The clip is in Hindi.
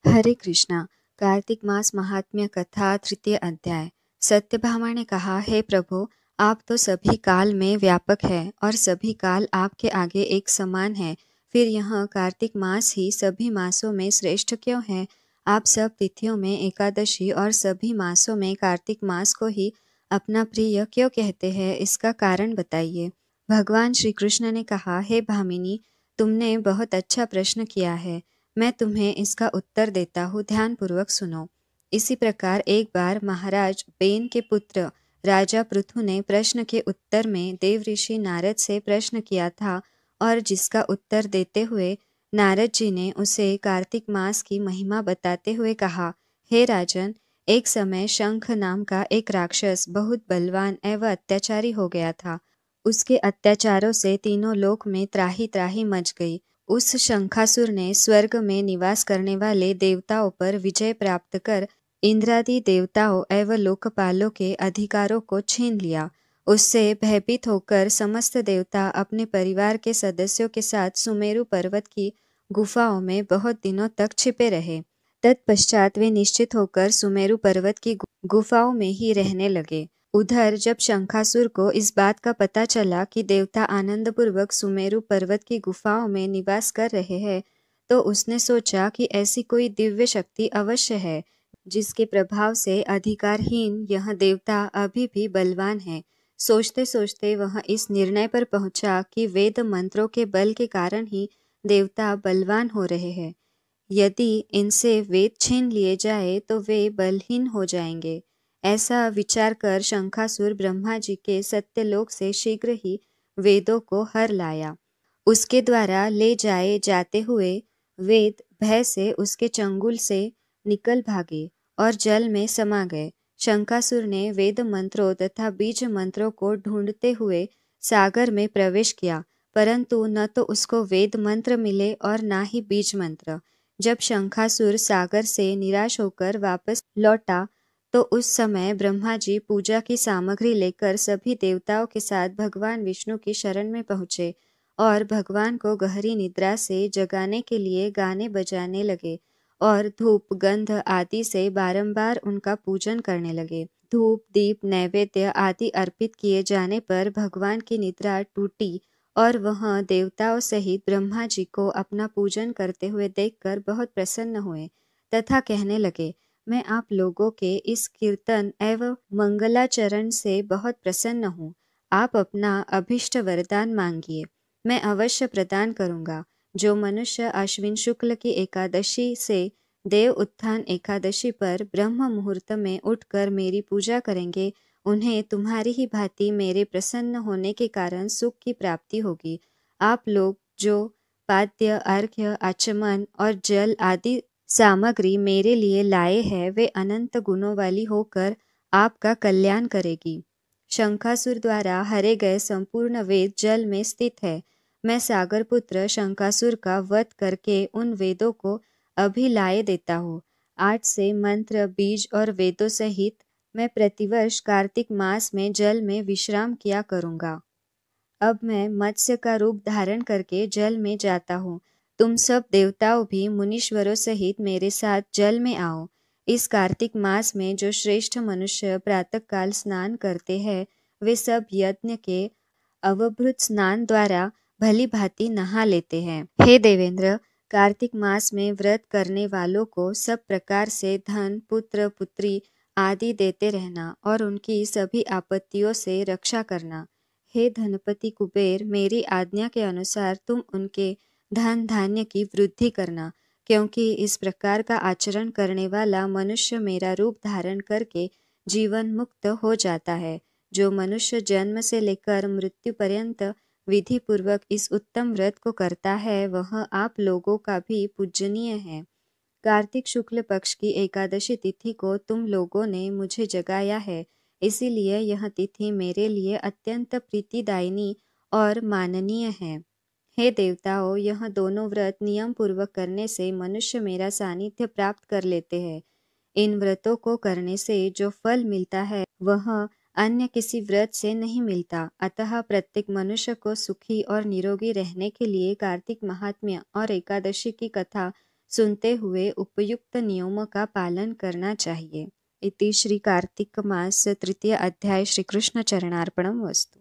हरे कृष्णा। कार्तिक मास महात्म्य कथा तृतीय अध्याय। सत्यभामा ने कहा, हे प्रभु, आप तो सभी काल में व्यापक है और सभी काल आपके आगे एक समान है। फिर यह कार्तिक मास ही सभी मासों में श्रेष्ठ क्यों है? आप सब तिथियों में एकादशी और सभी मासों में कार्तिक मास को ही अपना प्रिय क्यों कहते हैं? इसका कारण बताइए। भगवान श्री कृष्ण ने कहा, हे भामिनी, तुमने बहुत अच्छा प्रश्न किया है। मैं तुम्हें इसका उत्तर देता हूँ, ध्यानपूर्वक सुनो। इसी प्रकार एक बार महाराज बेन के पुत्र राजा पृथु ने प्रश्न के उत्तर में देव ऋषि नारद से प्रश्न किया था और जिसका उत्तर देते हुए नारद जी ने उसे कार्तिक मास की महिमा बताते हुए कहा, हे राजन, एक समय शंख नाम का एक राक्षस बहुत बलवान एवं अत्याचारी हो गया था। उसके अत्याचारों से तीनों लोक में त्राही त्राही मच गई। उस शंखासुर ने स्वर्ग में निवास करने वाले देवताओं पर विजय प्राप्त कर इंद्रादि देवताओं एवं लोकपालों के अधिकारों को छीन लिया। उससे भयभीत होकर समस्त देवता अपने परिवार के सदस्यों के साथ सुमेरु पर्वत की गुफाओं में बहुत दिनों तक छिपे रहे। तत्पश्चात वे निश्चित होकर सुमेरु पर्वत की गुफाओं में ही रहने लगे। उधर जब शंखासुर को इस बात का पता चला कि देवता आनंदपूर्वक सुमेरु पर्वत की गुफाओं में निवास कर रहे हैं, तो उसने सोचा कि ऐसी कोई दिव्य शक्ति अवश्य है जिसके प्रभाव से अधिकारहीन यह देवता अभी भी बलवान है। सोचते सोचते वह इस निर्णय पर पहुंचा कि वेद मंत्रों के बल के कारण ही देवता बलवान हो रहे हैं। यदि इनसे वेद छीन लिए जाए तो वे बलहीन हो जाएंगे। ऐसा विचार कर शंखासुर ब्रह्मा जी के सत्यलोक से शीघ्र ही वेदों को हर लाया। उसके द्वारा ले जाए जाते हुए वेद भय से उसके चंगुल से निकल भागे और जल में समा गए। शंखासुर ने वेद मंत्रों तथा बीज मंत्रों को ढूंढते हुए सागर में प्रवेश किया, परंतु न तो उसको वेद मंत्र मिले और न ही बीज मंत्र। जब शंखासुर सागर से निराश होकर वापस लौटा तो उस समय ब्रह्मा जी पूजा की सामग्री लेकर सभी देवताओं के साथ भगवान विष्णु की शरण में पहुँचे और भगवान को गहरी निद्रा से जगाने के लिए गाने बजाने लगे और धूप गंध आदि से बारंबार उनका पूजन करने लगे। धूप दीप नैवेद्य आदि अर्पित किए जाने पर भगवान की निद्रा टूटी और वह देवताओं सहित ब्रह्मा जी को अपना पूजन करते हुए देखकर बहुत प्रसन्न हुए तथा कहने लगे, मैं आप लोगों के इस कीर्तन एवं मंगलाचरण से बहुत प्रसन्न हूँ। आप अपना अभिष्ट वरदान मांगिए, मैं अवश्य प्रदान करूँगा। जो मनुष्य अश्विन शुक्ल की एकादशी से देव उत्थान एकादशी पर ब्रह्म मुहूर्त में उठकर मेरी पूजा करेंगे, उन्हें तुम्हारी ही भांति मेरे प्रसन्न होने के कारण सुख की प्राप्ति होगी। आप लोग जो पाद्य अर्घ्य आचमन और जल आदि सामग्री मेरे लिए लाए हैं, वे अनंत गुणों वाली होकर आपका कल्याण करेगी। शंखासुर द्वारा हरे गए संपूर्ण वेद जल में स्थित है। मैं सागर पुत्र शंखासुर का वध करके उन वेदों को अभी लाए देता हूँ। आज से मंत्र बीज और वेदों सहित मैं प्रतिवर्ष कार्तिक मास में जल में विश्राम किया करूँगा। अब मैं मत्स्य का रूप धारण करके जल में जाता हूँ। तुम सब देवताओं भी मुनीश्वरों सहित मेरे साथ जल में आओ। इस कार्तिक मास में जो श्रेष्ठ मनुष्य प्रातःकाल स्नान करते हैं, वे सब यज्ञ के अवभृत स्नान द्वारा भली भांति नहा लेते हैं। हे देवेंद्र, कार्तिक मास में व्रत करने वालों को सब प्रकार से धन पुत्र पुत्री आदि देते रहना और उनकी सभी आपत्तियों से रक्षा करना। हे धनपति कुबेर, मेरी आज्ञा के अनुसार तुम उनके धन धान्य की वृद्धि करना, क्योंकि इस प्रकार का आचरण करने वाला मनुष्य मेरा रूप धारण करके जीवन मुक्त हो जाता है। जो मनुष्य जन्म से लेकर मृत्यु पर्यंत विधि पूर्वक इस उत्तम व्रत को करता है, वह आप लोगों का भी पूजनीय है। कार्तिक शुक्ल पक्ष की एकादशी तिथि को तुम लोगों ने मुझे जगाया है, इसीलिए यह तिथि मेरे लिए अत्यंत प्रीतिदायिनी और माननीय है। हे देवताओं, यह दोनों व्रत नियम पूर्वक करने से मनुष्य मेरा सानिध्य प्राप्त कर लेते हैं। इन व्रतों को करने से जो फल मिलता है वह अन्य किसी व्रत से नहीं मिलता। अतः प्रत्येक मनुष्य को सुखी और निरोगी रहने के लिए कार्तिक महात्म्य और एकादशी की कथा सुनते हुए उपयुक्त नियमों का पालन करना चाहिए। इति श्री कार्तिक मास तृतीय अध्याय श्री कृष्ण चरणार्पणम वस्तु।